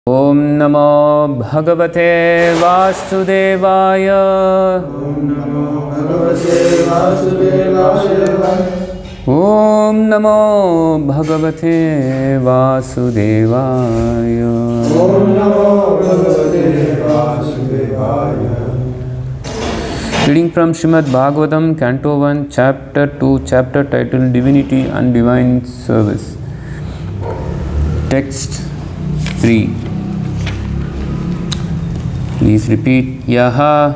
Om Namo Bhagavate Vāsudevāya. Om Namo Bhagavate Vāsudevāya. Om Namo Bhagavate Vāsudevāya. Om Namo Bhagavate Vāsudevāya. Reading from Srimad-Bhagavatam, Canto1, Chapter 2, chapter titled Divinity and Divine Service. Text 3. Please repeat. Yaha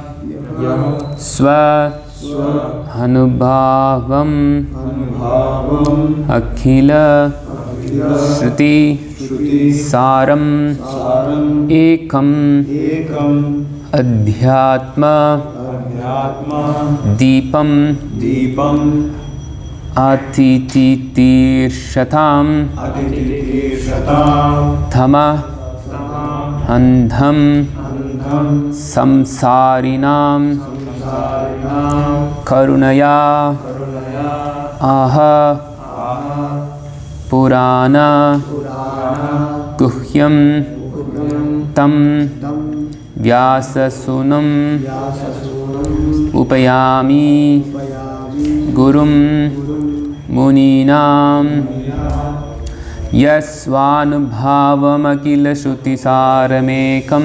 svānubhāvam akhila-śruti-sāram ekam adhyātma-dīpam atititīrṣatāṁ tamo ndham saṁsāriṇāṁ karuṇayāha purāṇa-guhyaṁ tam vyāsa-sūnum upayāmi guruṁ munīnām svānubhāvam akhila-śruti-sāram ekam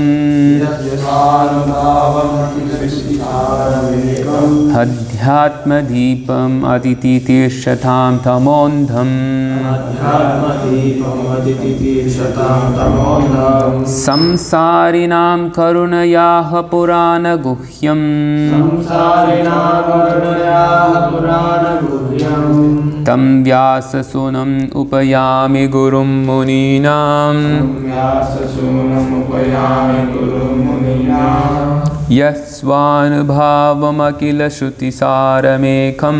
adhyātma-dīpam atititīrṣatāṁ tamo ndham saṁsāriṇāṁ karuṇayāha purāṇa-guhyaṁ tam vyāsa-sūnum upayāmi guruṁ munīnām svānubhāvam akhila-śruti-sāram ekam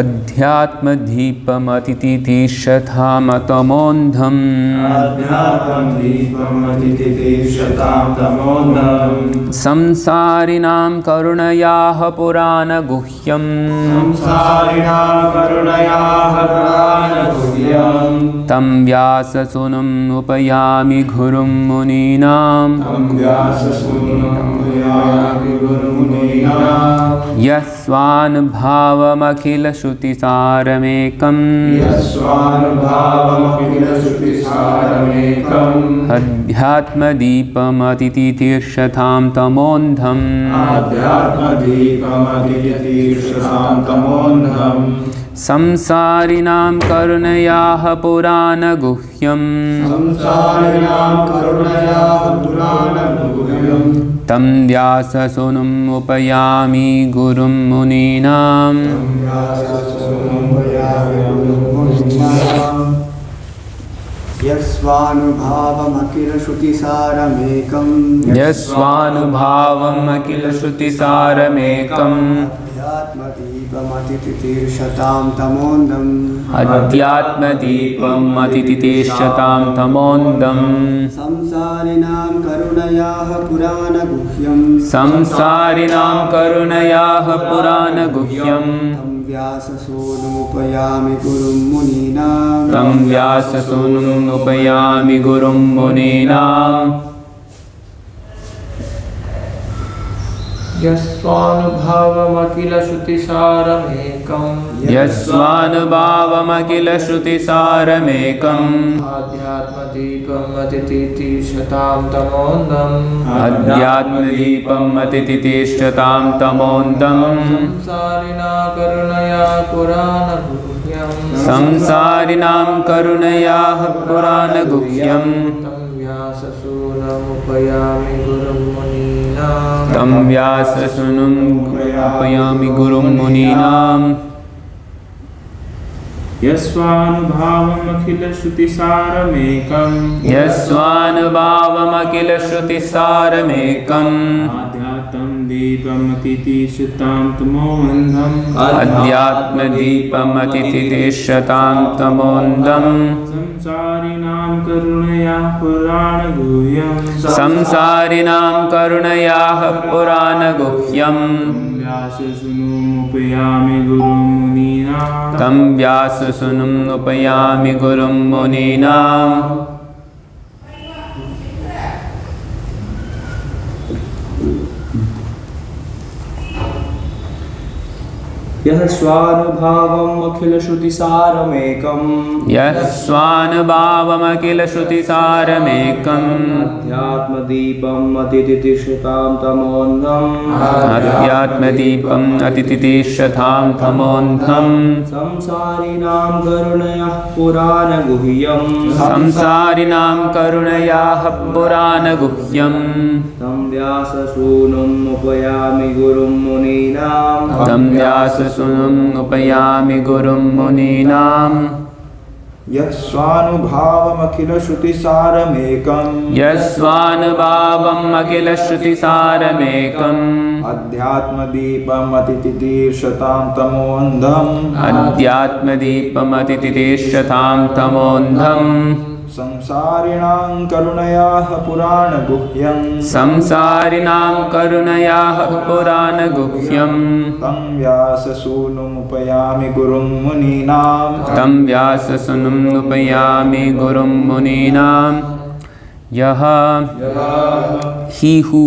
adhyātma-dīpam atititīrṣatāṁ tamo ndham saṁsāriṇāṁ karuṇayāha purāṇa-guhyaṁ tam vyāsa-sūnum upayāmi guruṁ munīnām svānubhāvam akhila-śruti-sāram ekam adhyātma-dīpam atititīrṣatāṁ tamo ndham saṁsāriṇāṁ karuṇayāha purāṇa-guhyaṁ tam vyāsa-sūnum upayāmi guruṁ munīnām svānubhāvam akhila-śruti-sāram ekam svānubhāvam akhila-śruti-sāram ekam adhyātma-dīpam atititīrṣatāṁ tamo ndham adhyātma-dīpam atititīrṣatāṁ tamo ndham saṁsāriṇāṁ karuṇayāha purāṇa-guhyaṁ purāṇa-guhyaṁ vyāsa-sūnum upayāmi guruṁ munīnām tam vyāsa-sūnum upayāmi guruṁ munīnām svānubhāvam akhila-śruti-sāram ekam svānubhāvam akhila-śruti-sāram ekam adhyātma-dīpam atititīrṣatāṁ tamo ndham adhyātma-dīpam atititīrṣatāṁ tamo ndham saṁsāriṇāṁ karuṇayāha purāṇa-guhyaṁ tam vyāsa-sūnum upayāmi guruṁ munīnām svānubhāvam akhila-śruti-sāram ekam svānubhāvam akhila-śruti-sāram ekam adhyātma-dīpam atititīrṣatāṁ tamo ndham adhyātma-dīpam atititīrṣatāṁ tamo ndham saṁsāriṇāṁ karuṇayāha purāṇa-guhyaṁ saṁsāriṇāṁ karuṇayāha purāṇa-guhyaṁ vyāsa-sūnum upayāmi guruṁ munīnām. Tam vyāsa-sūnum upayāmi guruṁ munīnām. यः स्वानुभāvam akhila-śruti-sāram ekam. Yah svānubhāvam akhila-śruti-sāram ekam. adhyātma-dīpam atititīrṣatāṁ tamo ndham. adhyātma-dīpam atititīrṣatāṁ tamo ndham. saṁsāriṇāṁ karuṇayāha purāṇa-guhyaṁ. saṁsāriṇāṁ karuṇayāha purāṇa-guhyaṁ. tam vyāsa-sūnum upayāmi guruṁ munīnām. Tam vyāsa-sūnum upayāmi guruṁ munīnām. यः स्वानुभāvam akhila-śruti-sāram ekam. Yah svānubhāvam akhila-śruti-sāram ekam. adhyātma-dīpam atititīrṣatāṁ tamo ndham. adhyātma-dīpam atititīrṣatāṁ tamo ndham. saṁsāriṇāṁ karuṇayāha purāṇa-guhyaṁ. saṁsāriṇāṁ karuṇayāha purāṇa-guhyaṁ. tam vyāsa-sūnum upayāmi guruṁ munīnām. tam vyāsa-sūnum upayāmi guruṁ munīnām. Yaha, he who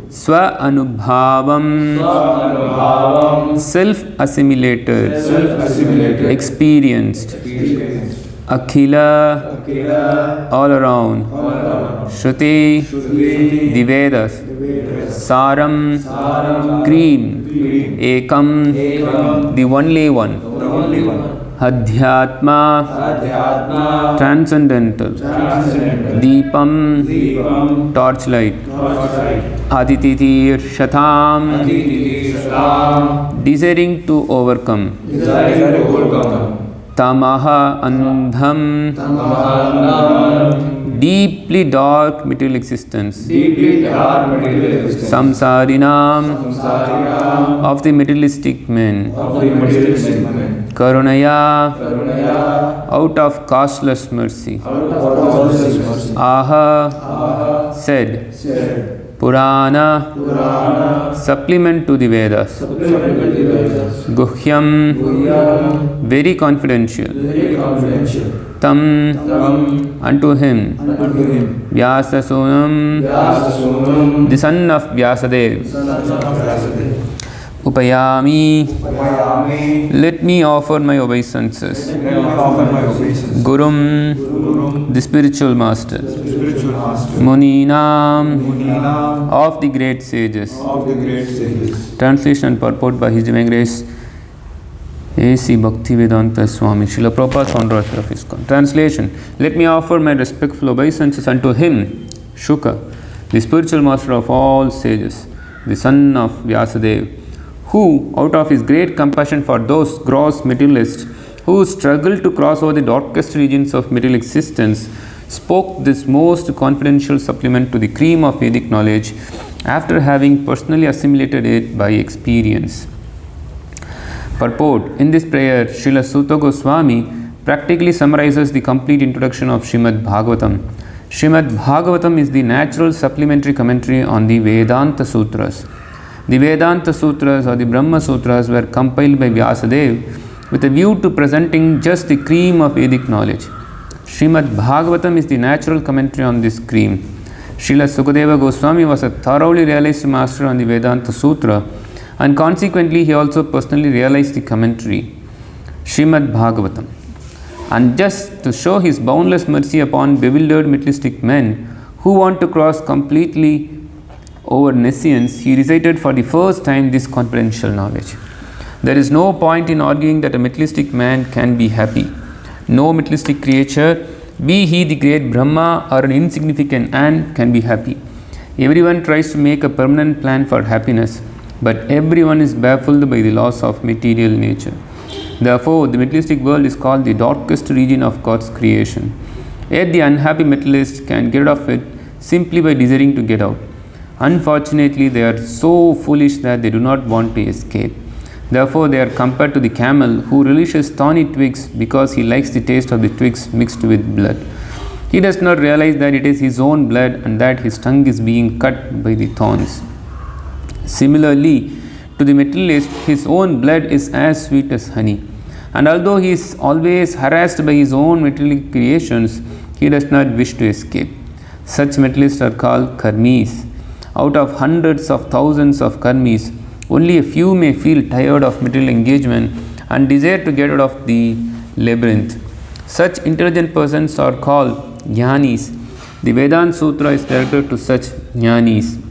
svānubhāvam, self-assimilated, experienced, akhila, all around, shruti, the Vedas, sāram, cream, ekam, the only one, adhyātma, transcendental, dīpam, torchlight, atititīrṣatāṁ, desiring to overcome, tamaha, ndham, deeply dark material existence, saṁsāriṇāṁ, of the materialistic men, karuṇayāha, out of costless mercy, aha, said, purāṇa, supplement to the Vedas, guhyaṁ, very confidential, tam, unto him, vyāsa-sūnum, the son of Vyāsadeva, upayāmi, let me offer my obeisances, guruṁ, the spiritual master, munīnām, of the great sages. Translation and purport by His Divine Grace A.C. Bhakti Vedānta Swami Śrīla Prabhupada, founder of ISKCON. Translation: let me offer my respectful obeisances unto him, Śuka, the spiritual master of all sages, the son of Vyāsadeva, who, out of his great compassion for those gross materialists who struggle to cross over the darkest regions of material existence, spoke this most confidential supplement to the cream of Vedic knowledge after having personally assimilated it by experience. Purport: in this prayer, Śrīla Sūta Gosvāmī practically summarizes the complete introduction of Śrīmad-Bhāgavatam. Śrīmad-Bhāgavatam is the natural supplementary commentary on the Vedānta-sūtras. The Vedānta-sūtras or the Brahma-sūtras were compiled by Vyāsadeva with a view to presenting just the cream of Vedic knowledge. Śrīmad-Bhāgavatam is the natural commentary on this cream. Śrīla Śukadeva Gosvāmī was a thoroughly realized master on the Vedānta-sūtra, and consequently he also personally realized the commentary, Śrīmad-Bhāgavatam. And just to show his boundless mercy upon bewildered materialistic men who want to cross completely over nescience, he recited for the first time this confidential knowledge. There is no point in arguing that a materialistic man can be happy. No materialistic creature, be he the great Brahma or an insignificant ant, can be happy. Everyone tries to make a permanent plan for happiness, but everyone is baffled by the laws of material nature. Therefore, the materialistic world is called the darkest region of God's creation. Yet the unhappy materialist can get out of it simply by desiring to get out. Unfortunately, they are so foolish that they do not want to escape. Therefore, they are compared to the camel who relishes thorny twigs because he likes the taste of the twigs mixed with blood. He does not realize that it is his own blood and that his tongue is being cut by the thorns. Similarly, To the materialist, his own blood is as sweet as honey. And although he is always harassed by his own material creations, he does not wish to escape. Such materialists are called karmis. Out of hundreds of thousands of karmis, only a few may feel tired of material engagement and desire to get out of the labyrinth. Such intelligent persons are called jnanis. The Vedānta-sūtra is directed to such jnanis.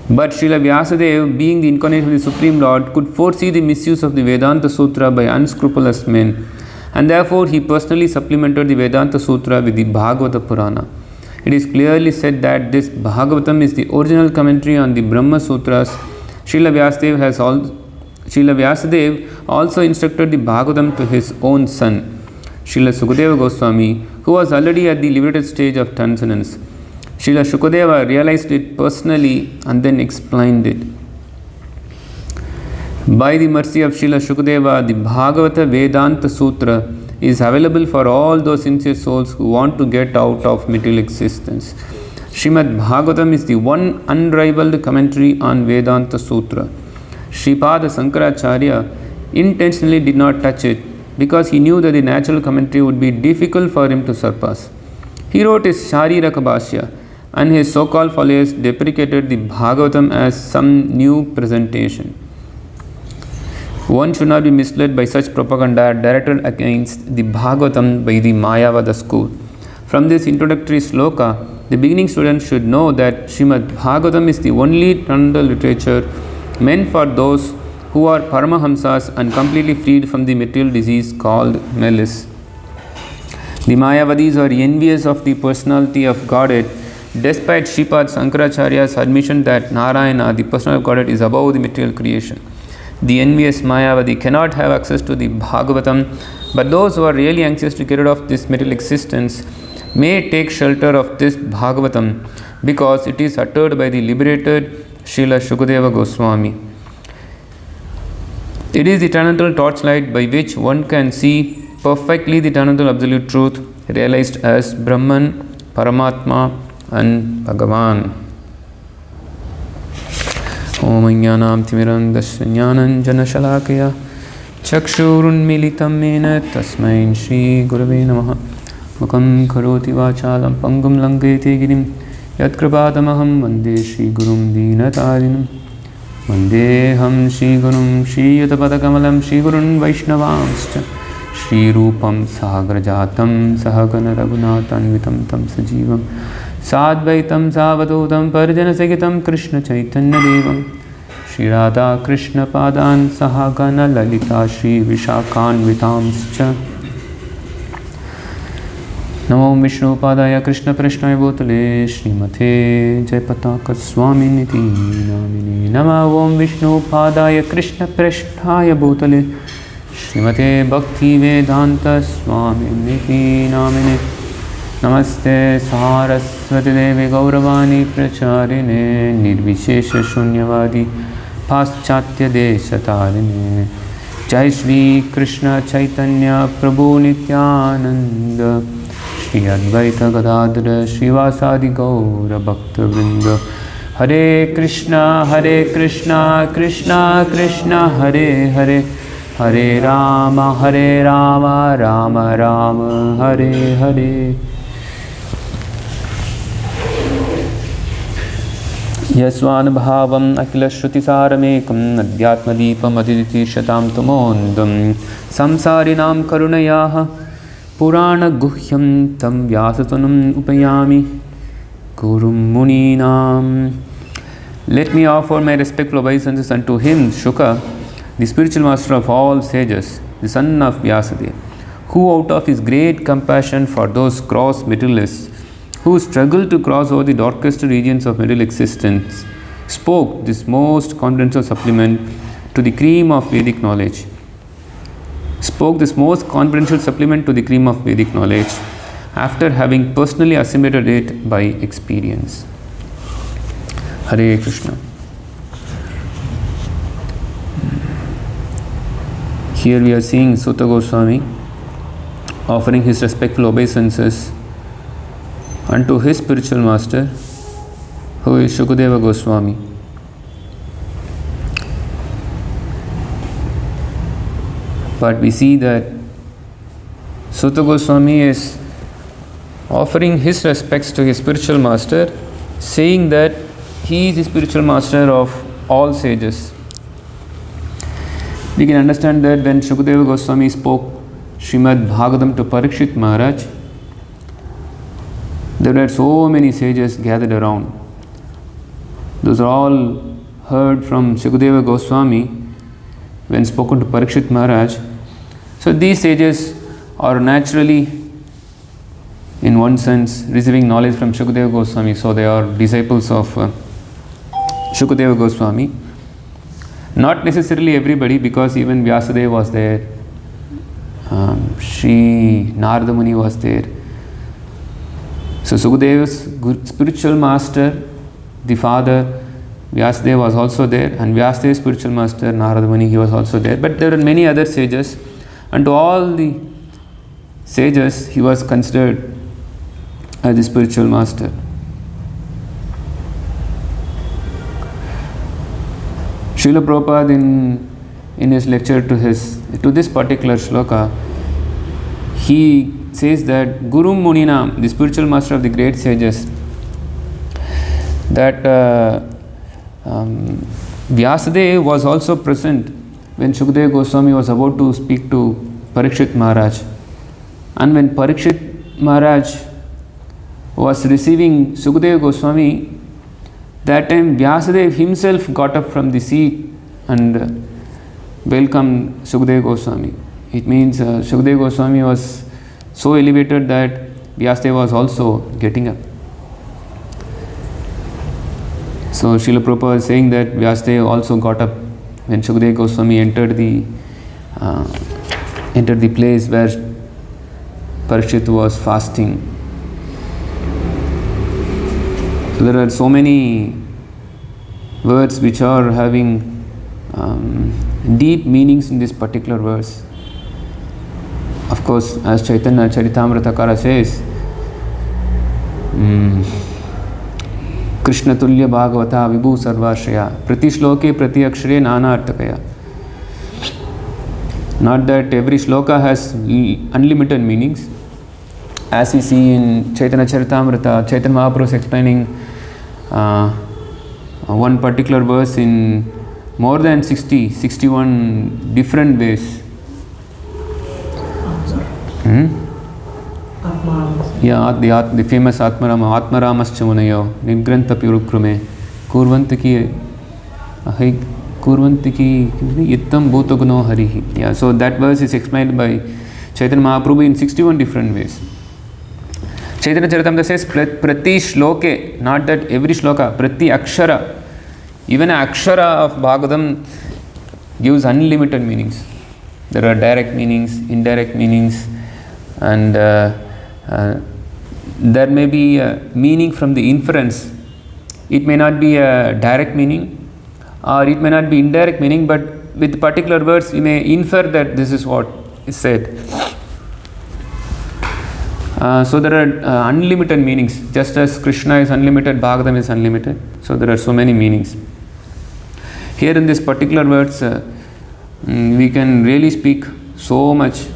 But Śrīla Vyāsadeva, being the incarnation of the Supreme Lord, could foresee the misuse of the Vedānta-sūtra by unscrupulous men, and therefore he personally supplemented the Vedānta-sūtra with the Bhagavata Purāṇa. It is clearly said that this Bhagavatam is the original commentary on the Brahma-sūtras. Śrīla Vyāsadeva also instructed the Bhagavatam to his own son, Śrīla Śukadeva Gosvāmī, who was already at the liberated stage of transcendence. Śrīla Śukadeva realized it personally and then explained it. By the mercy of Śrīla Śukadeva, the Bhagavata Vedānta-sūtra is available for all those sincere souls who want to get out of material existence. Śrīmad-Bhāgavatam is the one unrivaled commentary on Vedānta-sūtra. Sripada Sankaracharya intentionally did not touch it because he knew that the natural commentary would be difficult for him to surpass. He wrote his Shariraka Bhashya, and his so-called followers deprecated the Bhagavatam as some new presentation. One should not be misled by such propaganda directed against the Bhagavatam by the Mayavada school. From this introductory sloka, the beginning student should know that Śrīmad-Bhāgavatam is the only transcendental literature meant for those who are Paramahamsas and completely freed from the material disease called malice. The Mayavadis are envious of the personality of Godhead, despite Sripad Sankaracharya's admission that Narayana, the personality of Godhead, is above the material creation. The envious Mayavadi cannot have access to the Bhagavatam, but those who are really anxious to get rid of this material existence may take shelter of this Bhagavatam because it is uttered by the liberated Śrīla Śukadeva Gosvāmī. It is the transcendental torchlight by which one can see perfectly the transcendental absolute truth realized as Brahman, Paramatma and Bhagavan. Om Ajnanam Timirandasya Jnanam Janashalakaya Chakshurunmilitam Mena Tasmai Shri Gurave Namaha Mukam Karoti Vachalam Pangum Langete Girim Yatkripādamaham Vande Shri Guruṁ Dīnatarinam Vandeham Shri Guruṁ Shri Yutapadakamalam Shri Guruṁ Vaishnavāṁscha Shri Rūpam Sahagrajatam Sahagana Raghunātanvitam Tam Sajivam Sadvaitam Savadutam Parjana Sagitam Krishna Chaitanya Devam Shri Radha Krishna Padan Sahagana Lalita Shri Vishakānvitamscha Namo Vishnu Padaya Krishna Prashnaya Bhutale Srimate Jayapataka Swami Niti Namine Nama Om Vishnu Padaya Krishna Prashnaya Bhutale Srimate Bhakti Vedānta Swami Niti Namine Namaste Saraswati Devi Gauravani Pracharine Nirvishesha Shunyavadi Paschatya Deshatarine Jai Shri Krishna Chaitanya Prabhu Nityananda Shri Advaita Gadadhara Srivasadi Gaura Bhakta Vrinda Hare Krishna Krishna Krishna Hare Hare Hare Rama Rama Rama Hare Hare svānubhāvam akhila-śruti-sāram ekam adhyātma-dīpam atititīrṣatāṁ tamo ndham saṁsāriṇāṁ karuṇayāha purāṇa-guhyaṁ tam vyāsa-sūnum upayāmi guruṁ munīnām. Let me offer my respectful obeisances unto him, Śuka, the spiritual master of all sages, the son of Vyāsadeva, who out of his great compassion for those gross materialists who struggle to cross over the darkest regions of material existence, spoke this most confidential supplement to the cream of Vedic knowledge. After having personally assimilated it by experience. Hare Krishna. Here we are seeing Sūta Gosvāmī offering his respectful obeisances unto his spiritual master, who is Śukadeva Gosvāmī. But we see that Sūta Gosvāmī is offering his respects to his spiritual master, saying that he is the spiritual master of all sages. We can understand that when Śukadeva Gosvāmī spoke Srimad-Bhāgavatam to Parikshit Maharaj, there were so many sages gathered around. Those are all heard from Śukadeva Gosvāmī when spoken to Parikshit Maharaj. So these sages are naturally, in one sense, receiving knowledge from Śukadeva Gosvāmī. So they are disciples of Śukadeva Gosvāmī. Not necessarily everybody, because even Vyāsadeva was there, Sri Narada Muni was there. So Śukadeva's spiritual master, the father, Vyāsadeva was also there, and Vyasadeva's spiritual master, Narada Muni, he was also there. But there are many other sages, and to all the sages, he was considered as the spiritual master. Śrīla Prabhupada in his lecture to this particular shloka, he says that guruṁ munīnām, the spiritual master of the great sages, that Vyāsadeva was also present when Śukadeva Gosvāmī was about to speak to Parikshit Maharaj. And when Parikshit Maharaj was receiving Śukadeva Gosvāmī, that time Vyāsadeva himself got up from the seat and welcomed Śukadeva Gosvāmī. It means Śukadeva Gosvāmī was so elevated that Vyāsadeva was also getting up. So Śrīla Prabhupada is saying that Vyāsadeva also got up when Śukadeva Gosvāmī entered the place where Parikshit was fasting. So there are so many words which are having deep meanings in this particular verse. Of course, as Chaitanya Charitamritakara says, Krishna tulya bhagavata vibhu sarvashraya prati shloke prati akshare nana artakaya. Not that every shloka has unlimited meanings. As we see in Chaitanya Charitamrita, Chaitanya Mahaprabhu is explaining one particular verse in more than 61 different ways. Yeah, the famous Atma-ramascha munayo nirgrantha purukrume kurvantiki yittam bhutagno harihi. Yeah, so that verse is explained by Chaitanya Mahaprabhu in 61 different ways. Chaitanya Charitamrita says prati shloke, not that every shloka, prati akshara. Even an akshara of Bhagavatam gives unlimited meanings. There are direct meanings, indirect meanings, and there may be a meaning from the inference. It may not be a direct meaning, or it may not be indirect meaning, but with particular words you may infer that this is what is said. So there are unlimited meanings. Just as Krishna is unlimited, Bhagavatam is unlimited. So there are so many meanings. Here in this particular words, we can really speak so much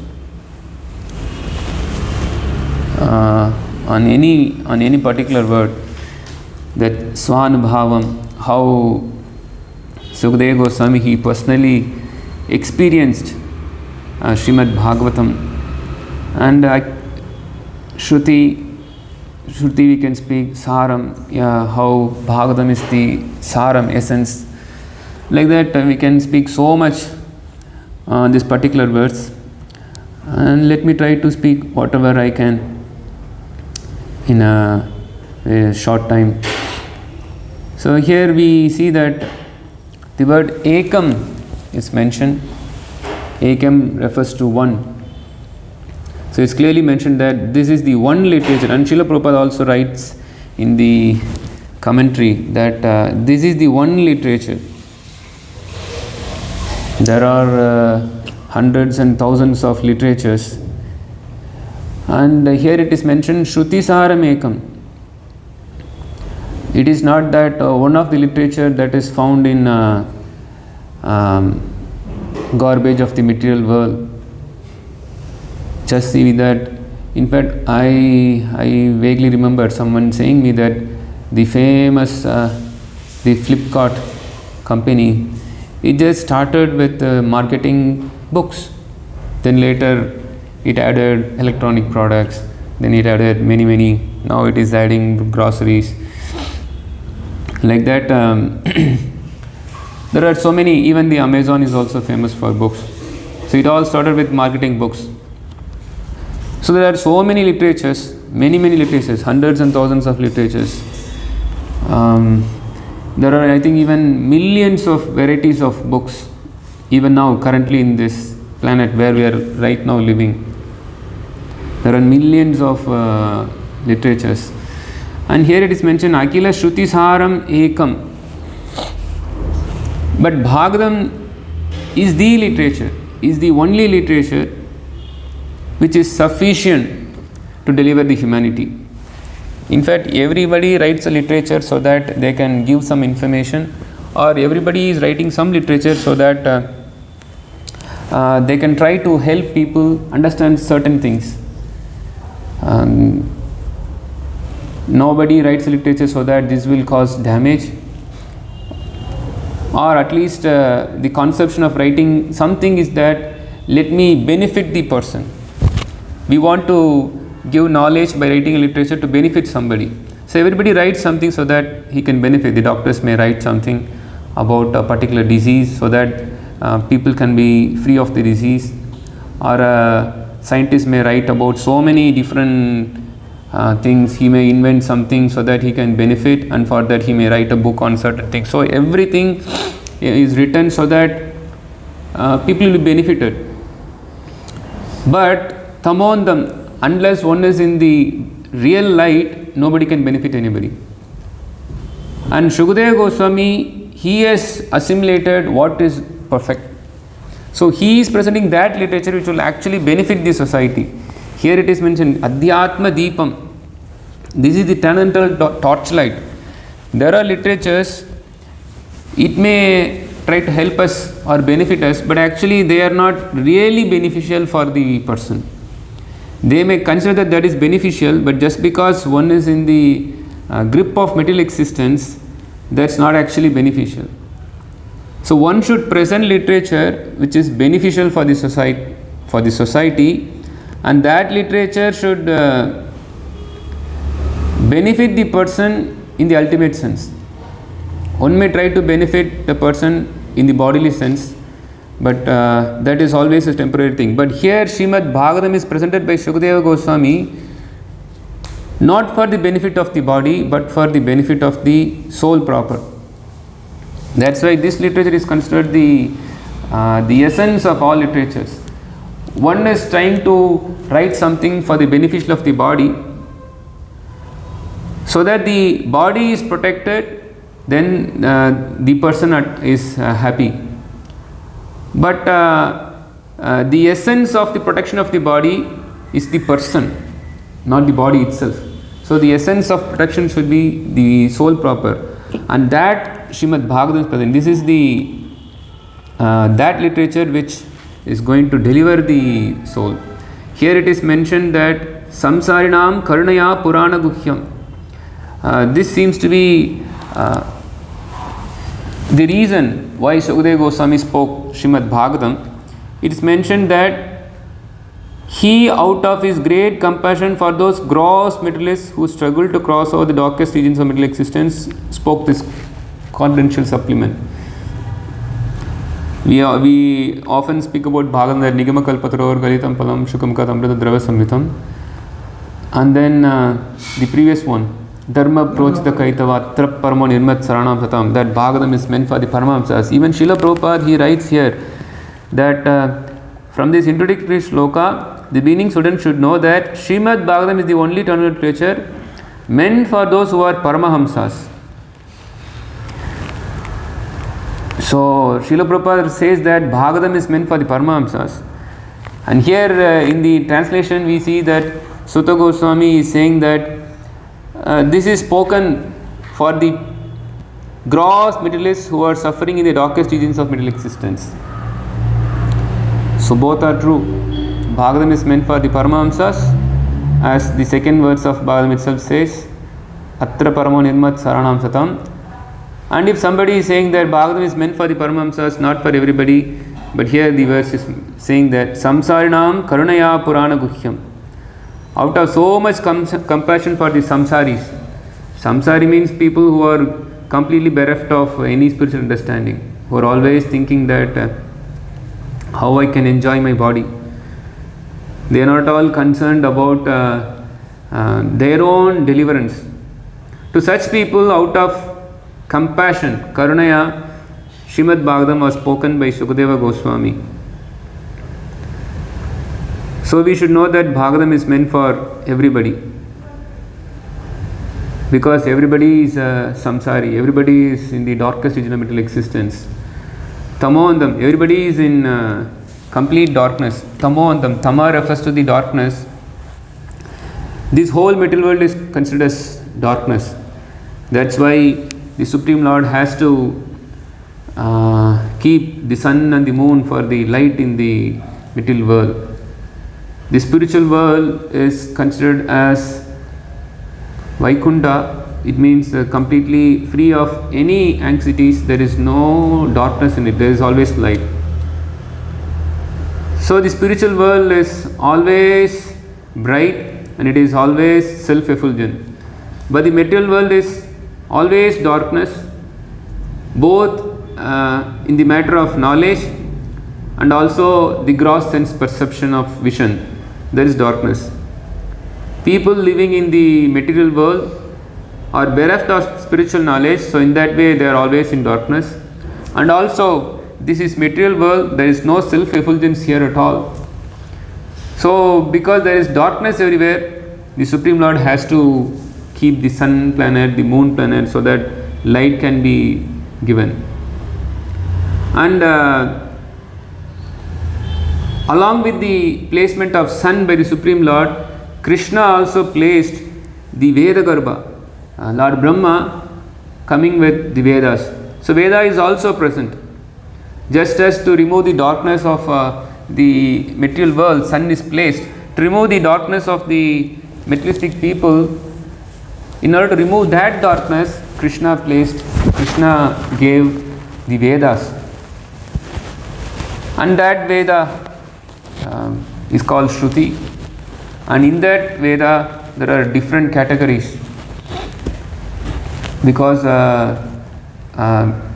on any particular word. That svānubhāvam, how Śukadeva Gosvāmī, he personally experienced Śrīmad-Bhāgavatam, and Shruti we can speak Sāram, how Bhagavatam is the Sāram, essence. Like that we can speak so much on this particular verse, and let me try to speak whatever I can in a short time. So here we see that the word ekam is mentioned. Ekam refers to one. So it's clearly mentioned that this is the one literature, and Śrīla Prabhupada also writes in the commentary that this is the one literature. There are hundreds and thousands of literatures, and here it is mentioned Śruti-sāram ekam. It is not that one of the literature that is found in garbage of the material world. just see that. In fact, I vaguely remember someone saying me that the famous the Flipkart company, it just started with marketing books. Then later it added electronic products. Then it added many. Now it is adding groceries. Like that, there are so many. Even the Amazon is also famous for books. So it all started with marketing books. So there are so many literatures, many literatures, hundreds and thousands of literatures. There are, I think, even millions of varieties of books, even now, currently in this planet where we are right now living. There are millions of literatures. And here it is mentioned, akhila-śruti-sāram ekam. But Bhagavatam is the literature, is the only literature which is sufficient to deliver the humanity. In fact, everybody writes a literature so that they can give some information, or everybody is writing some literature so that they can try to help people understand certain things. Nobody writes literature so that this will cause damage, or at least the conception of writing something is that let me benefit the person. We want to give knowledge by writing a literature to benefit somebody. So everybody writes something so that he can benefit. The doctors may write something about a particular disease so that people can be free of the disease, or scientists may write about so many different things. He may invent something so that he can benefit, and for that he may write a book on certain things. So everything is written so that people will be benefited. But tamo ndham, unless one is in the real light, nobody can benefit anybody. And Śukadeva Gosvāmī, he has assimilated what is perfect. So he is presenting that literature which will actually benefit the society. Here it is mentioned, adhyātma-dīpam. This is the transcendental torchlight. There are literatures, it may try to help us or benefit us, but actually they are not really beneficial for the person. They may consider that is beneficial, but just because one is in the grip of material existence, that's not actually beneficial. So one should present literature which is beneficial for the society, and that literature should benefit the person in the ultimate sense. One may try to benefit the person in the bodily sense, but that is always a temporary thing. But here Śrīmad-Bhāgavatam is presented by Śukadeva Gosvāmī not for the benefit of the body, but for the benefit of the soul proper. That's why this literature is considered the essence of all literatures. One is trying to write something for the beneficial of the body, so that the body is protected, then the person is happy. But the essence of the protection of the body is the person, not the body itself. So the essence of protection should be the soul proper, and that Śrīmad-Bhāgavatam is present. This is the that literature which is going to deliver the soul. Here it is mentioned that saṁsāriṇāṁ karuṇayāha purāṇa-guhyaṁ. This seems to be the reason why Śukadeva Gosvāmī spoke Śrīmad-Bhāgavatam. It is mentioned that he, out of his great compassion for those gross materialists who struggle to cross over the darkest regions of material existence, spoke this confidential supplement. We often speak about Bhagavatam, that nigama kalpataror galitam palam shukam katamrita drava samritam. And then the previous one, dharma prochita kaitava trap paramo nirmat saranam satam, that Bhagavatam is meant for the Paramahamsas. Even Srila Prabhupada, he writes here that from this introductory shloka, the beginning student should know that Śrīmad-Bhāgavatam is the only eternal literature meant for those who are Paramahamsas. So Srila Prabhupada says that Bhagavatam is meant for the Paramahamsas. And here in the translation we see that Sūta Gosvāmī is saying that this is spoken for the gross materialists who are suffering in the darkest regions of material existence. So both are true. Bhagavatam is meant for the Paramahamsas, as the second verse of Bhagavatam itself says, Atra paramo nirmat saranam satam. And if somebody is saying that Bhagavatam is meant for the Paramahamsas, not for everybody, but here the verse is saying that saṁsāriṇāṁ karuṇayāha purāṇa-guhyaṁ. Out of so much compassion for the samsaris. Samsari means people who are completely bereft of any spiritual understanding, who are always thinking that how I can enjoy my body. They are not all concerned about their own deliverance. To such people, out of compassion, karuṇayāha, Śrīmad-Bhāgavatam was spoken by Śukadeva Gosvāmī. So we should know that Bhagavatam is meant for everybody. Because everybody is samsari, everybody is in the darkest region of material existence. Tamo ndham, everybody is in complete darkness. Tamo ndham, tama refers to the darkness. This whole material world is considered as darkness. That's why the Supreme Lord has to keep the sun and the moon for the light in the material world. The spiritual world is considered as Vaikunta. It means completely free of any anxieties. There is no darkness in it. There is always light. So the spiritual world is always bright and it is always self-effulgent. But the material world is always darkness, both in the matter of knowledge and also the gross sense perception of vision. There is darkness. People living in the material world are bereft of spiritual knowledge, so in that way they are always in darkness. And also, this is material world, there is no self-effulgence here at all. So, because there is darkness everywhere, the Supreme Lord has to keep the sun planet, the moon planet, so that light can be given. And along with the placement of sun by the Supreme Lord, Krishna also placed the Veda Garbha, Lord Brahma coming with the Vedas. So Veda is also present. Just as to remove the darkness of the material world, sun is placed. To remove the darkness of the materialistic people, in order to remove that darkness, Krishna gave the Vedas. And that Veda is called Shruti. And in that Veda, there are different categories. Because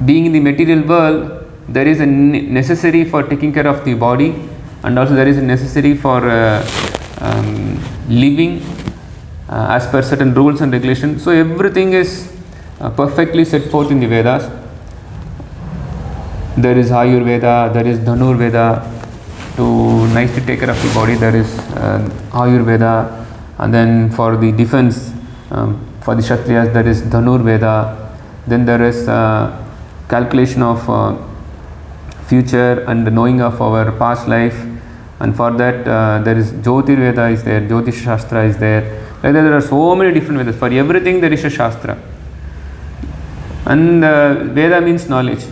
being in the material world, there is a necessary for taking care of the body, and also there is a necessary for living as per certain rules and regulations. So everything is perfectly set forth in the Vedas. There is Ayurveda, there is Dhanurveda, to nicely take care of the body. There is Ayurveda, and then for the defense, for the Kshatriyas, there is Dhanurveda. Then there is calculation of future and the knowing of our past life, and for that there is Jyotirveda is there, Jyotish Shastra is there. Like that, there are so many different Vedas. For everything there is a Shastra. And Veda means knowledge.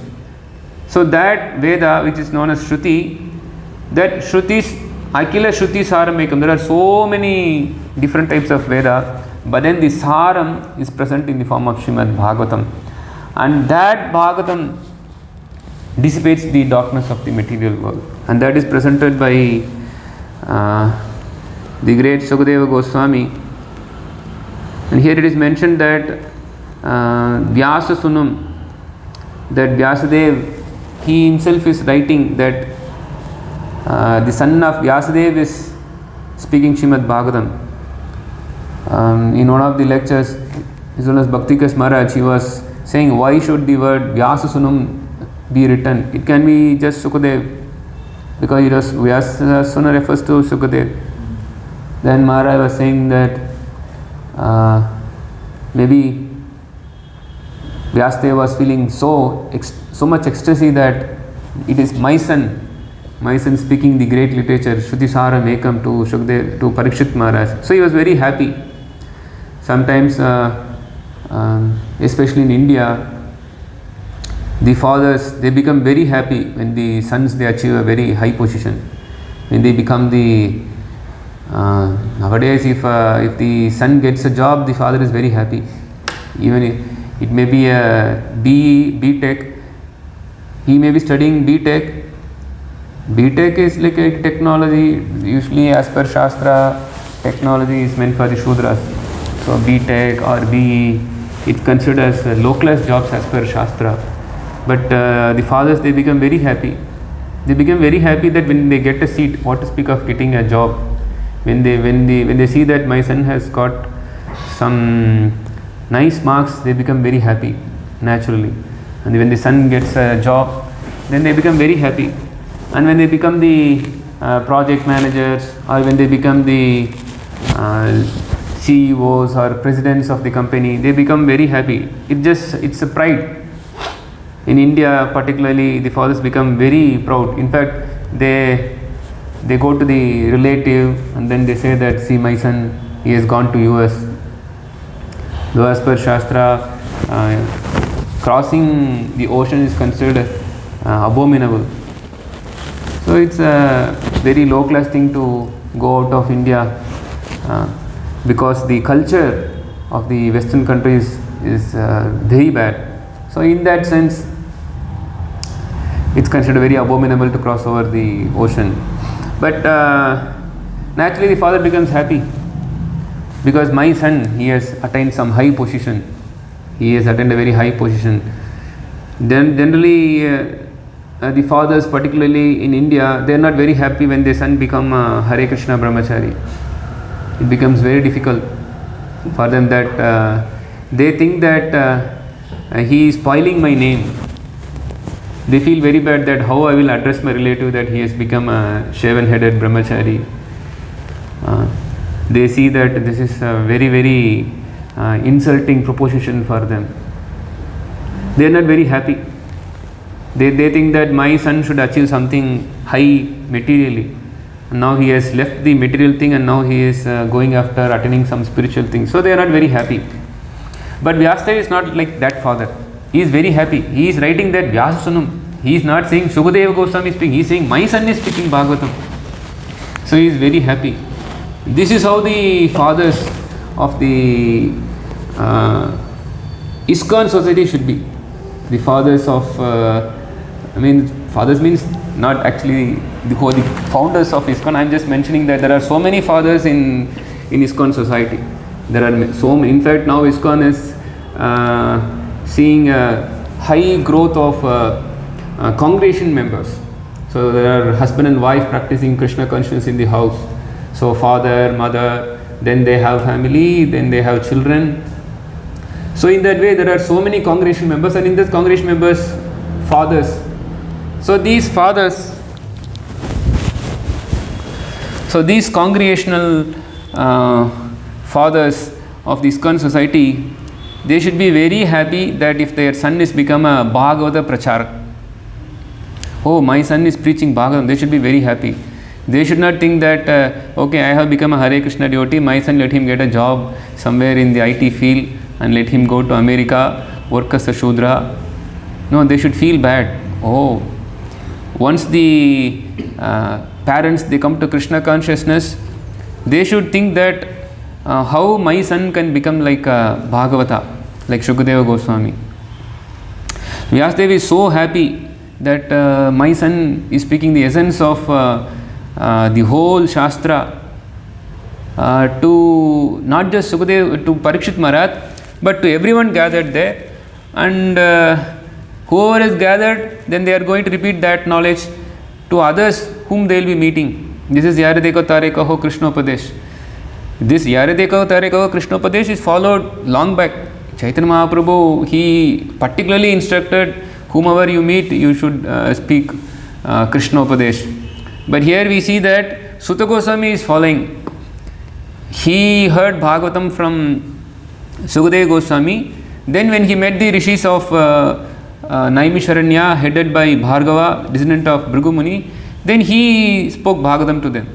So that Veda, which is known as Shruti, that Shrutis, akhila-śruti-sāram ekam. There are so many different types of Veda, but then the Sāram is present in the form of Śrīmad-Bhāgavatam. And that Bhagavatam dissipates the darkness of the material world. And that is presented by the great Śukadeva Gosvāmī. And here it is mentioned that vyāsa-sūnum, that Vyāsadeva, he himself is writing that the son of Vyāsadeva is speaking Śrīmad-Bhāgavatam. In one of the lectures, His Holiness Bhaktikas Maharaj, he was saying, why should the word vyāsa-sūnum be written? It can be just Śukadeva, because it was Vyāsa-sūnum refers to Śukadeva. Then Maharaj was saying that maybe Vyāsadeva was feeling so much ecstasy that it is my son speaking the great literature, Śruti-sāram ekam to Śukadeva, to Parikshit Maharaj. So he was very happy. Sometimes, especially in India, the fathers, they become very happy when the sons, they achieve a very high position. when they become the nowadays, if the son gets a job, the father is very happy. Even if it may be a B.Tech, he may be studying B.Tech. B.Tech is like a technology. Usually, as per Shastra, technology is meant for the Shudras. So B.Tech or B.E, it's considered as low class jobs as per Shastra. But the fathers, they become very happy. They become very happy that when they get a seat, what to speak of getting a job. When they see that my son has got some nice marks, they become very happy naturally. And when the son gets a job, then they become very happy. And when they become the project managers, or when they become the CEOs or presidents of the company, they become very happy. It's a pride. In India particularly, the fathers become very proud. In fact, they go to the relative and then they say that, see, my son, he has gone to US. Though as per Shastra, crossing the ocean is considered abominable. So it's a very low class thing to go out of India because the culture of the Western countries is very bad. So in that sense, it's considered very abominable to cross over the ocean. But naturally the father becomes happy because my son, he has attained some high position. He has attained a very high position. Then generally the fathers, particularly in India, they are not very happy when their son become a Hare Krishna brahmachari. It becomes very difficult for them that they think that he is spoiling my name. They feel very bad that how I will address my relative that he has become a shaven-headed brahmachari. They see that this is a very, very insulting proposition for them. They are not very happy. They think that my son should achieve something high materially. And now he has left the material thing and now he is going after attaining some spiritual thing. So they are not very happy. But Vyāsadeva is not like that father. He is very happy. He is writing that vyāsa-sūnum. He is not saying Śukadeva Gosvāmī is speaking. He is saying my son is speaking Bhagavatam. So he is very happy. This is how the fathers of the ISKCON society should be. The fathers of, fathers means not actually the founders of ISKCON. I am just mentioning that there are so many fathers in ISKCON society. There are so many. In fact, now ISKCON is seeing a high growth of congregation members. So there are husband and wife practicing Krishna consciousness in the house. So father, mother, then they have family, then they have children. So in that way there are so many congregation members, and in this congregation members, fathers. So these fathers, so these congregational fathers of the ISKCON society, they should be very happy that if their son is become a Bhagavata Pracharak. Oh, my son is preaching Bhagavatam, they should be very happy. They should not think that, okay, I have become a Hare Krishna devotee, my son, let him get a job somewhere in the IT field and let him go to America, work as a Shudra. No, they should feel bad. Oh, once the parents, they come to Krishna consciousness, they should think that how my son can become like Bhagavata, like Śukadeva Gosvāmī. Vyāsadeva is so happy that my son is speaking the essence of the whole Shastra to not just Śukadeva, to Parikshit Maharaj, but to everyone gathered there. And whoever is gathered, then they are going to repeat that knowledge to others whom they will be meeting. This is Yare Dekho Tare Kaho Krishnopadesh. This Yare Dekho Tare Kaho Krishnopadesh is followed long back. Chaitanya Mahaprabhu, he particularly instructed whomever you meet, you should speak Krishnopadesh. But here we see that Sūta Gosvāmī is following. He heard Bhagavatam from Śukadeva Gosvāmī. Then when he met the rishis of Naimisharanya, headed by Bhargava, descendant of Bhrigu Muni, then he spoke Bhagavatam to them.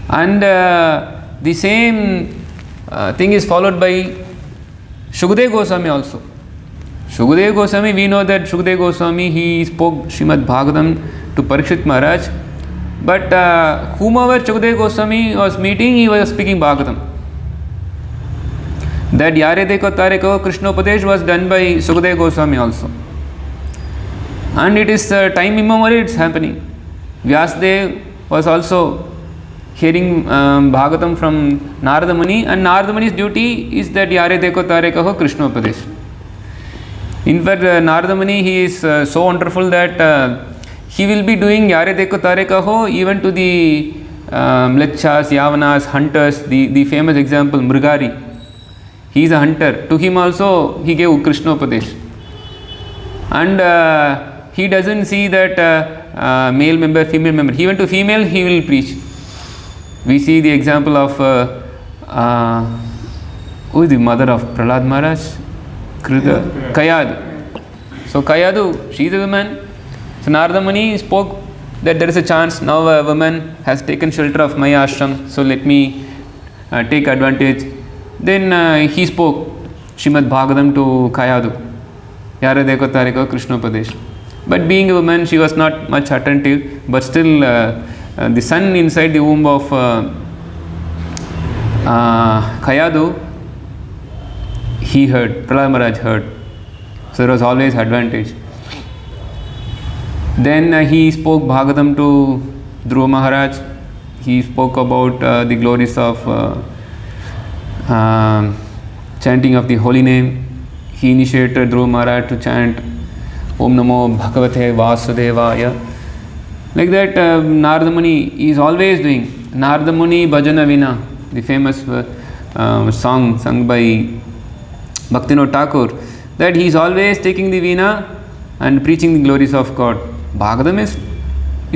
And the same thing is followed by Śukadeva Gosvāmī also. Śukadeva Gosvāmī, we know that Śukadeva Gosvāmī, he spoke Śrīmad-Bhāgavatam to Parikshit Maharaj. But whomever Śukadeva Gosvāmī was meeting, he was speaking Bhagavatam. That Yare Deko Tareko Krishna Upadesh was done by Śukadeva Gosvāmī also. And it is time immemorial it's happening. Vyāsadeva was also hearing Bhagavatam from Narada Muni, and Narada Muni's duty is that Yare Deko Tareko Krishna Upadesh. In fact, Narada Muni, he is so wonderful that he will be doing Yare Deko Tarekaho even to the Mlechas, Yavanas, hunters. The famous example, Mrigari. He is a hunter. To him also, he gave Krishna Upadesh. And he doesn't see that male member, female member. Even to female, he will preach. We see the example of who is the mother of Prahlad Maharaj? Kayadu. So Kayadu, she is a woman. So Narada Muni spoke that there is a chance now a woman has taken shelter of my ashram, so let me take advantage. Then he spoke Śrīmad-Bhāgavatam to Kayadu, Yare Deko Tareko Krishna Upadesh. But being a woman, she was not much attentive, but still the son inside the womb of Kayadu, he heard, Prahlad Maharaj heard. So there was always advantage. Then he spoke Bhagavatam to Dhruva Maharaj. He spoke about the glories of chanting of the holy name. He initiated Dhruva Maharaj to chant Om Namo Bhagavate Vāsadevaya. Like that, Narada Muni is always doing Narada Muni Bhajana Vina, the famous song sung by Bhaktivinoda Thakur, that he is always taking the Veena and preaching the glories of God. Bhagavatam is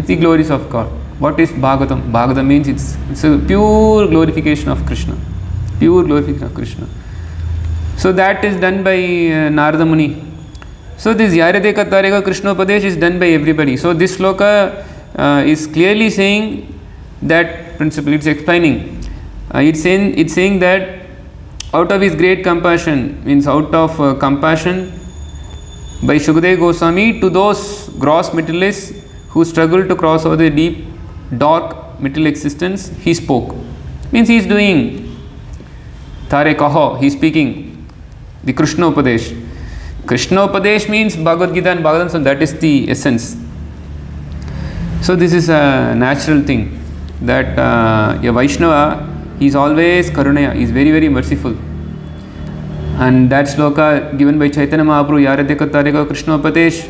the glories of God. What is Bhagavatam? Bhagavatam means it's a pure glorification of Krishna. Pure glorification of Krishna. So that is done by Narada Muni. So this Yare Deka Tareka Krishna Upadesh is done by everybody. So this sloka is clearly saying that principle. It's explaining. It's saying that out of his great compassion, means out of compassion by Śukadeva Gosvāmī to those gross materialists who struggle to cross over the deep, dark material existence, he spoke. Means he is doing Tarekaho, he is speaking the Krishna Upadesh. Krishna Upadesh means Bhagavad Gita and Bhagavatam, so that is the essence. So this is a natural thing that a Vaishnava, he is always karuṇayāha, he is very, very merciful. And that sloka given by Chaitanya Mahaprabhu, Yare Deka Tareka Krishna Upadesh,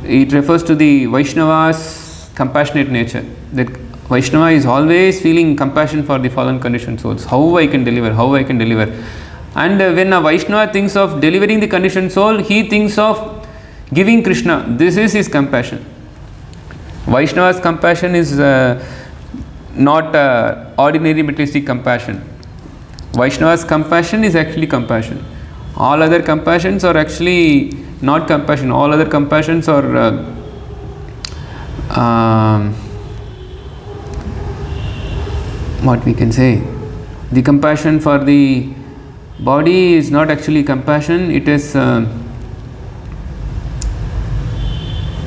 it refers to the Vaishnava's compassionate nature. That Vaishnava is always feeling compassion for the fallen conditioned souls. How I can deliver, how I can deliver. And when a Vaishnava thinks of delivering the conditioned soul, he thinks of giving Krishna. This is his compassion. Vaishnava's compassion is not ordinary materialistic compassion. Vaishnava's compassion is actually compassion. All other compassions are actually not compassion. All other compassions are what we can say. The compassion for the body is not actually compassion. It is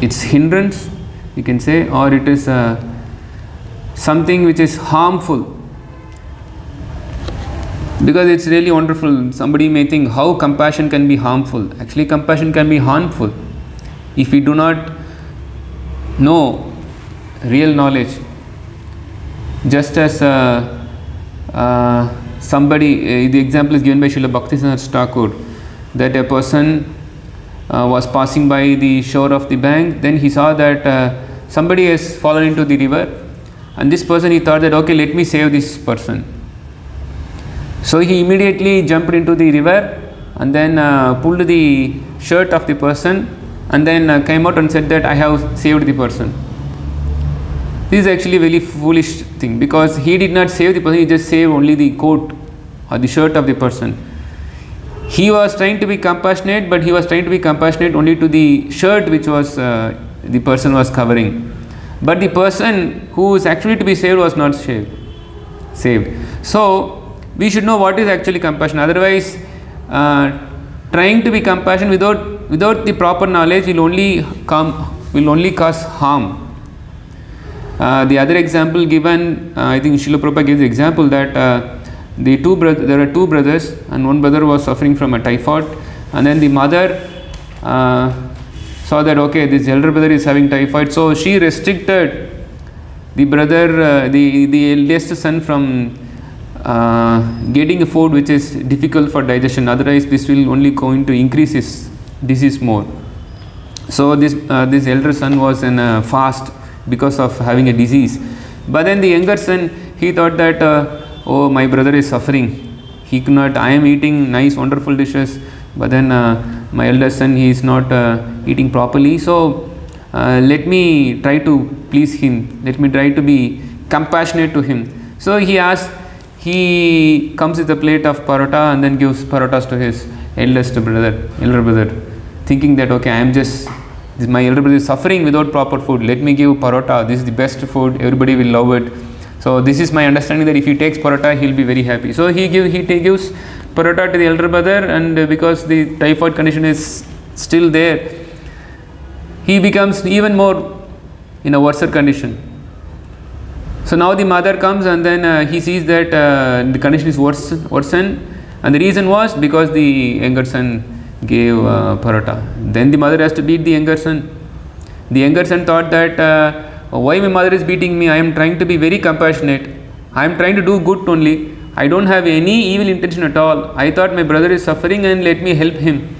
its hindrance, we can say, or it is something which is harmful. Because it's really wonderful. Somebody may think how compassion can be harmful. Actually, compassion can be harmful if we do not know real knowledge. Just as somebody, the example is given by Srila Bhakti-Siddhanta Thakur, that a person was passing by the shore of the bank, then he saw that somebody has fallen into the river, and this person, he thought that, okay, let me save this person. So he immediately jumped into the river and then pulled the shirt of the person and then came out and said that I have saved the person. This is actually a very foolish thing, because he did not save the person, he just saved only the coat or the shirt of the person. He was trying to be compassionate, but he was trying to be compassionate only to the shirt which was the person was covering. But the person who is actually to be saved was not saved. So we should know what is actually compassion. Otherwise, trying to be compassionate without the proper knowledge will only cause harm. The other example given, I think Srila Prabhupada gives the example that there are two brothers, and one brother was suffering from a typhoid, and then the mother saw that okay, this elder brother is having typhoid, so she restricted the brother, the eldest son from getting a food which is difficult for digestion, otherwise this will only going to increase his disease more. So this elder son was in a fast because of having a disease. But then the younger son, he thought that oh, my brother is suffering, he cannot, I am eating nice wonderful dishes, but then my elder son, he is not eating properly, so let me try to please him, let me try to be compassionate to him. So he comes with a plate of parota and then gives parotas to his elder brother, thinking that okay, my elder brother is suffering without proper food, let me give parota, this is the best food, everybody will love it. So this is my understanding that if he takes parota, he will be very happy. So he gives parota to the elder brother, and because the typhoid condition is still there, he becomes even more in a worse condition. So now the mother comes and then he sees that the condition is worsened, and the reason was because the younger son gave parota. Then the mother has to beat the younger son. The younger son thought that why my mother is beating me? I am trying to be very compassionate. I am trying to do good only. I don't have any evil intention at all. I thought my brother is suffering and let me help him.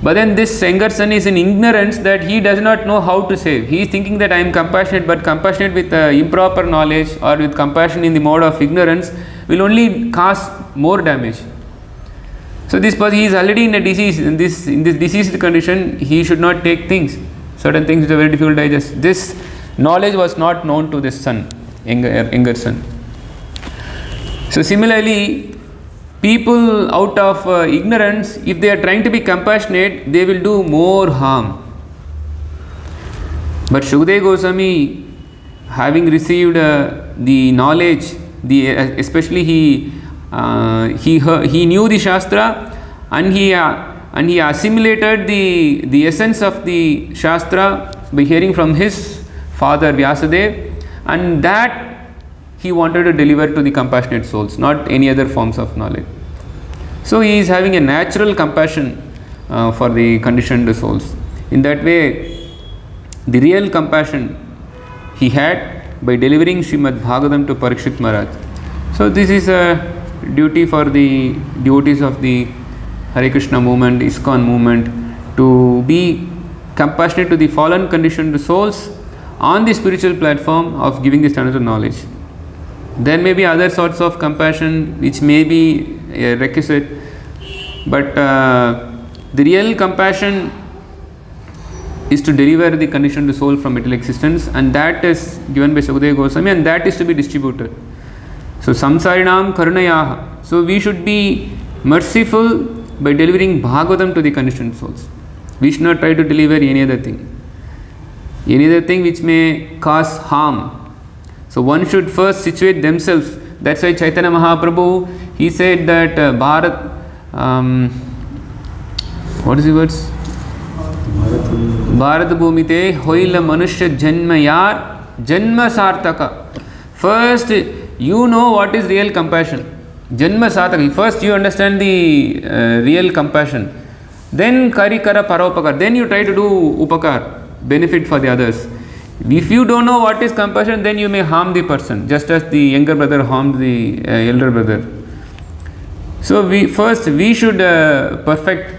But then this younger son is in ignorance that he does not know how to save. He is thinking that I am compassionate, but compassionate with improper knowledge or with compassion in the mode of ignorance will only cause more damage. So this person, he is already in a disease, in this diseased condition, he should not take things. Certain things which are very difficult to digest. This knowledge was not known to this son, younger son. So similarly, people out of ignorance, if they are trying to be compassionate, they will do more harm. But Śukadeva Gosvāmī, having received the knowledge, especially he knew the Shastra, and he assimilated the essence of the Shastra by hearing from his father Vyāsadeva, and that he wanted to deliver to the compassionate souls, not any other forms of knowledge. So he is having a natural compassion for the conditioned souls. In that way, the real compassion he had by delivering Śrīmad-Bhāgavatam to Parikshit Maharaj. So this is a duty for the devotees of the Hare Krishna movement, ISKCON movement, to be compassionate to the fallen conditioned souls on the spiritual platform of giving the standard of knowledge. There may be other sorts of compassion which may be requisite, but the real compassion is to deliver the conditioned soul from material existence, and that is given by Śukadeva Gosvāmī, and that is to be distributed. So saṁsāriṇāṁ karuṇayāha. So we should be merciful by delivering Bhagavatam to the conditioned souls. We should not try to deliver any other thing which may cause harm. So one should first situate themselves. That's why Chaitanya Mahaprabhu, he said that Bharat, what is the words? Bharat bhumite hoila manushya janma yar janma sartaka. First, you know what is real compassion. Janma sartaka. First you understand the real compassion. Then karikara paropakar. Then you try to do upakar, benefit for the others. If you don't know what is compassion, then you may harm the person, just as the younger brother harmed the elder brother. So we should perfect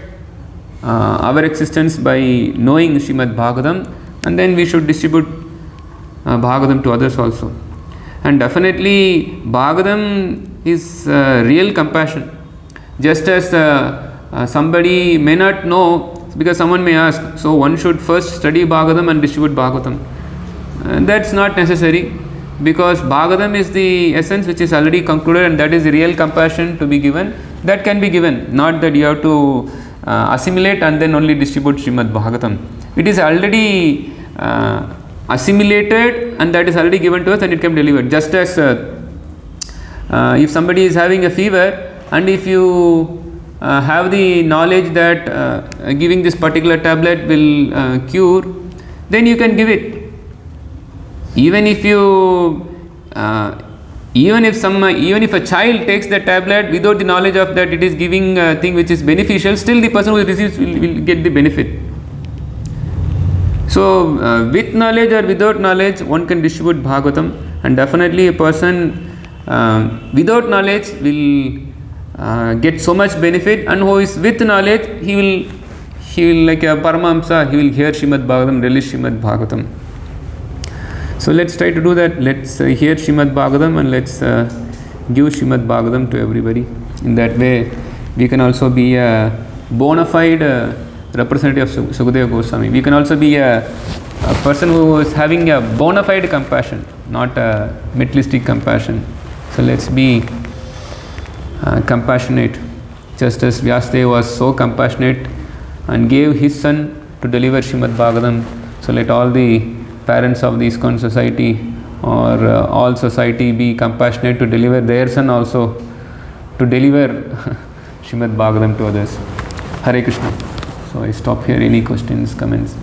our existence by knowing Śrīmad-Bhāgavatam, and then we should distribute Bhagavatam to others also. And definitely Bhagavatam is real compassion. Just as somebody may not know, because someone may ask, so one should first study Bhagavatam and distribute Bhagavatam. That's not necessary, because Bhagavatam is the essence which is already concluded, and that is the real compassion to be given. That can be given, not that you have to assimilate and then only distribute Śrīmad-Bhāgavatam. It is already assimilated, and that is already given to us, and it can be delivered. Just as if somebody is having a fever, and if you have the knowledge that giving this particular tablet will cure, then you can give it. even if a child takes the tablet without the knowledge of that it is giving a thing which is beneficial, still the person who receives will get the benefit. So with knowledge or without knowledge one can distribute Bhagavatam, and definitely a person without knowledge will get so much benefit, and who is with knowledge he will like a Paramahamsa, he will hear Śrīmad-Bhāgavatam, relish Śrīmad-Bhāgavatam. So let's try to do that. Let's hear Śrīmad-Bhāgavatam and let's give Śrīmad-Bhāgavatam to everybody. In that way we can also be a bona fide representative of Śukadeva Gosvāmī. We can also be a person who is having a bona fide compassion, not a materialistic compassion. So let's be compassionate, just as Vyāsadeva was so compassionate and gave his son to deliver Śrīmad-Bhāgavatam. So let all the parents of the ISKCON society or all society be compassionate to deliver their son also, to deliver Śrīmad-Bhāgavatam to others. Hare Krishna. So I stop here. Any questions, comments?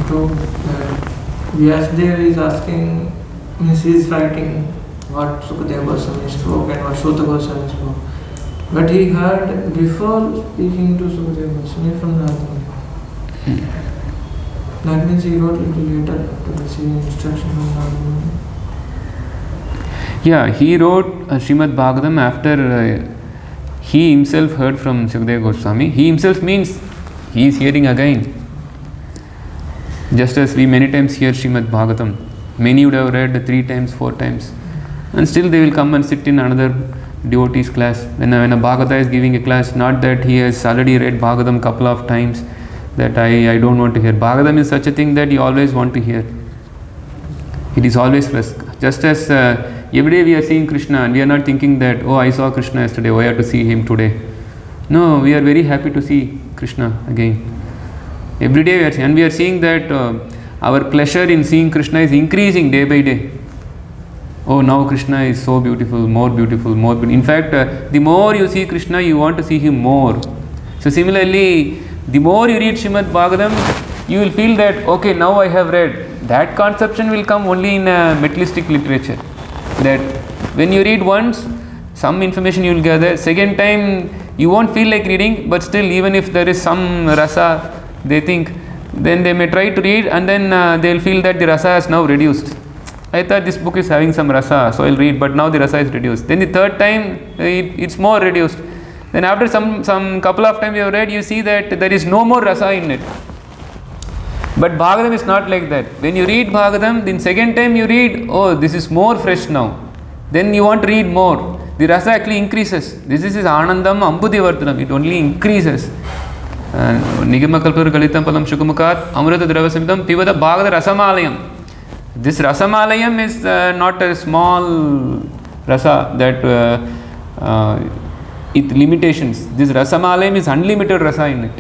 So Vyāsadeva is asking, means he is writing what Śukadeva Gosvāmī spoke and what Sūta Gosvāmī spoke. But he heard before speaking to Śukadeva Gosvāmī from Narada. That means he wrote a little later after receiving instruction from Narada. Yeah, he wrote Śrīmad-Bhāgavatam after he himself heard from Śukadeva Gosvāmī. He himself means he is hearing again. Just as we many times hear Śrīmad-Bhāgavatam. Many would have read 3 times, 4 times. And still they will come and sit in another devotee's class. When a Bhagavata is giving a class, not that he has already read Bhagavatam couple of times, that I don't want to hear. Bhagavatam is such a thing that you always want to hear. It is always fresh. Just as every day we are seeing Krishna and we are not thinking that, oh, I saw Krishna yesterday, why I have to see him today. No, we are very happy to see Krishna again. Every day we are seeing that our pleasure in seeing Krishna is increasing day by day. Oh, now Krishna is so beautiful, more beautiful, more beautiful. In fact, the more you see Krishna, you want to see him more. So similarly, the more you read Śrīmad-Bhāgavatam, you will feel that, okay, now I have read. That conception will come only in materialistic literature. That when you read once, some information you will gather. Second time, you won't feel like reading, but still, even if there is some rasa, they think, then they may try to read, and then they will feel that the rasa has now reduced. I thought this book is having some rasa, so I'll read, but now the rasa is reduced. Then the third time, it's more reduced. Then after some couple of times you have read, you see that there is no more rasa in it. But Bhagavatam is not like that. When you read Bhagavatam, then second time you read, oh, this is more fresh now. Then you want to read more. The rasa actually increases. This is anandam ambudhivartanam. It only increases. Nigama kalpur galitam palam shukumukat amrita dravasamitam pivada bhagavata rasamalayam. This rasamalayam is not a small rasa that it limitations. This rasamalayam is unlimited rasa in it.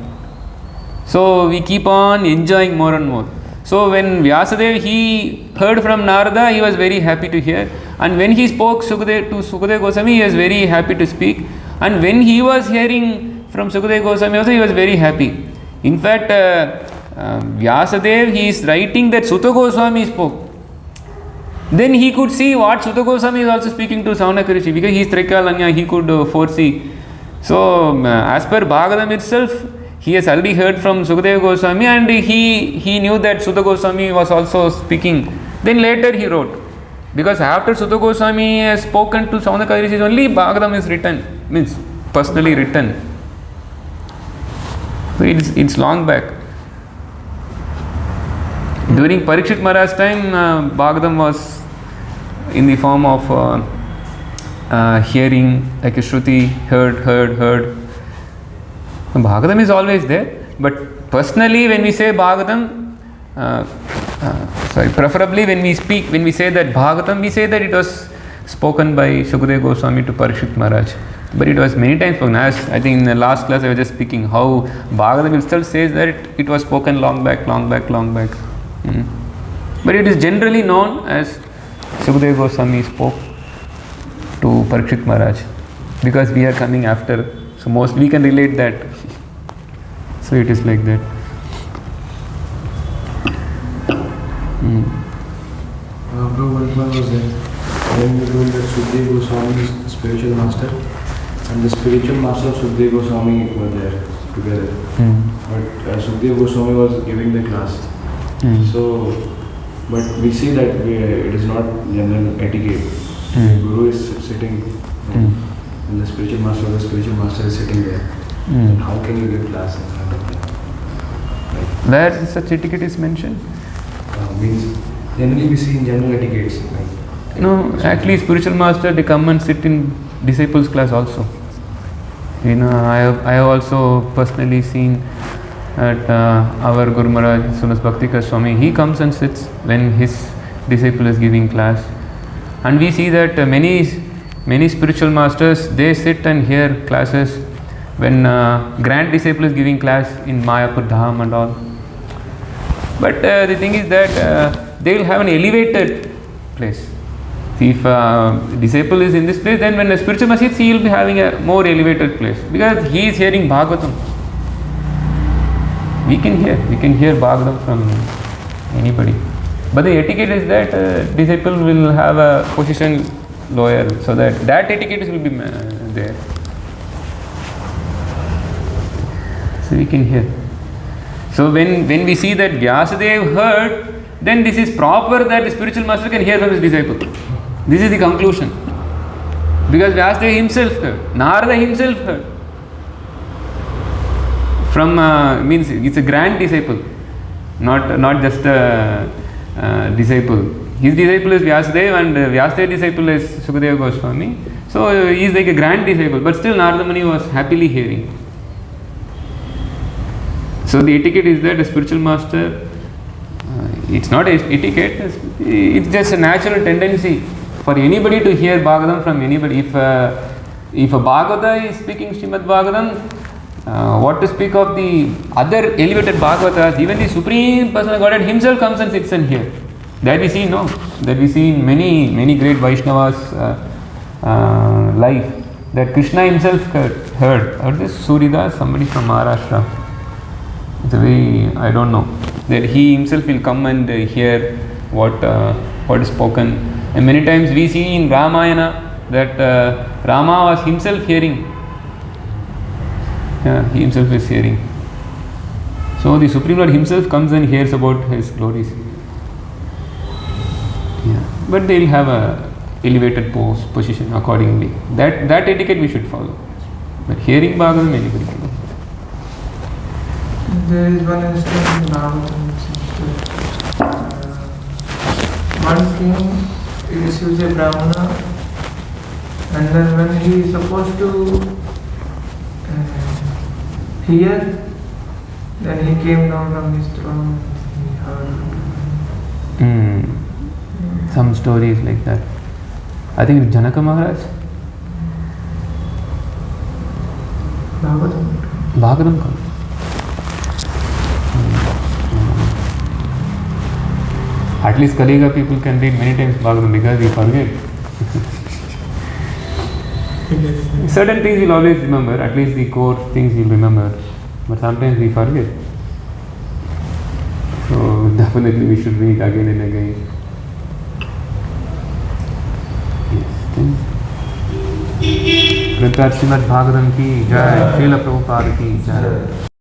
So we keep on enjoying more and more. So when Vyāsadeva, he heard from Narada, he was very happy to hear. And when he spoke to Śukadeva Gosvāmī, he was very happy to speak. And when he was hearing from Śukadeva Gosvāmī also, he was very happy. In fact, Vyāsadeva, he is writing that Sūta Gosvāmī spoke. Then he could see what Sūta Gosvāmī is also speaking to Saunaka Rishi, because he is Trikalanya, he could foresee. So as per Bhagavatam itself, he has already heard from Śukadeva Gosvāmī, and he knew that Sūta Gosvāmī was also speaking. Then later he wrote. Because after Sūta Gosvāmī has spoken to Saunaka Rishi, only Bhagavatam is written, means personally written. So it's long back. During Parikshit Maharaj's time, Bhagavatam was in the form of hearing, like a Shruti, heard. Bhagavatam is always there, but personally when we say Bhagavatam, preferably when we say that Bhagavatam, we say that it was spoken by Śukadeva Gosvāmī to Parikshit Maharaj. But it was many times spoken. As I think in the last class I was just speaking how Bhagavatam itself says that it was spoken long back. But it is generally known as Śukadeva Gosvāmī spoke to Parikshit Maharaj, because we are coming after, so most we can relate that. So it is like that. One was there. Then we told that Śukadeva Gosvāmī is the spiritual master, and the spiritual master of Śukadeva Gosvāmī were there together. But Śukadeva Gosvāmī was giving the class. So, but we see that it is not general etiquette. The Guru is sitting, and the spiritual master is sitting there. And how can you give class in front of them? Where such etiquette is mentioned? Means generally we see in general etiquettes. No, actually spiritual master, they come and sit in disciples class also. You know, I have also personally seen at our Guru Maharaj, Sunas Bhaktika Swami, he comes and sits when his disciple is giving class. And we see that many spiritual masters, they sit and hear classes when grand disciple is giving class in Mayapur Dham and all. But the thing is that they will have an elevated place. See, if disciple is in this place, then when a spiritual master sits, he will be having a more elevated place, because he is hearing Bhagavatam. We can hear Bhagavatam from anybody. But the etiquette is that disciple will have a position lower, so that etiquette will be there. So we can hear. So when we see that Vyāsadeva heard, then this is proper that the spiritual master can hear from his disciple. This is the conclusion. Because Vyāsadeva himself heard, Narada himself heard. From means it's a grand disciple, not just a disciple. His disciple is Vyāsadeva, and Vyāsadeva disciple is Śukadeva Gosvāmī. So he is like a grand disciple, but still Narada Muni was happily hearing. So the etiquette is that a spiritual master, it's not etiquette, it's just a natural tendency for anybody to hear Bhagavatam from anybody. If a Bhagavata is speaking Śrīmad-Bhāgavatam, what to speak of the other elevated Bhagavatas, even the Supreme Personal Godhead himself comes and sits and hears. That we see, no? That we see in many great Vaishnavas' life, that Krishna himself heard. Or this Suridas, somebody from Maharashtra. It's a very, I don't know, that he himself will come and hear what is spoken. And many times we see in Ramayana that Rama was himself hearing. Yeah, he himself is hearing. So the Supreme Lord himself comes and hears about his glories. Yeah. But they will have a elevated position accordingly. That etiquette we should follow. But hearing Bhagavatam, anybody can do. There is one instance in Bhagavatam. One king receives a Brahmana, and then when he is supposed to hear, then he came down from his throne and he heard. Some stories like that. I think it's Janaka Maharaj. Bhagavatam. At least Kaliga people can read many times Bhagavatam because we forget. Certain things we'll always remember, at least the core things we'll remember, but sometimes we forget. So definitely we should read again and again. Yes. Śrīmad-Bhāgavatam ki jai, Śrīla Prabhupada ki jai.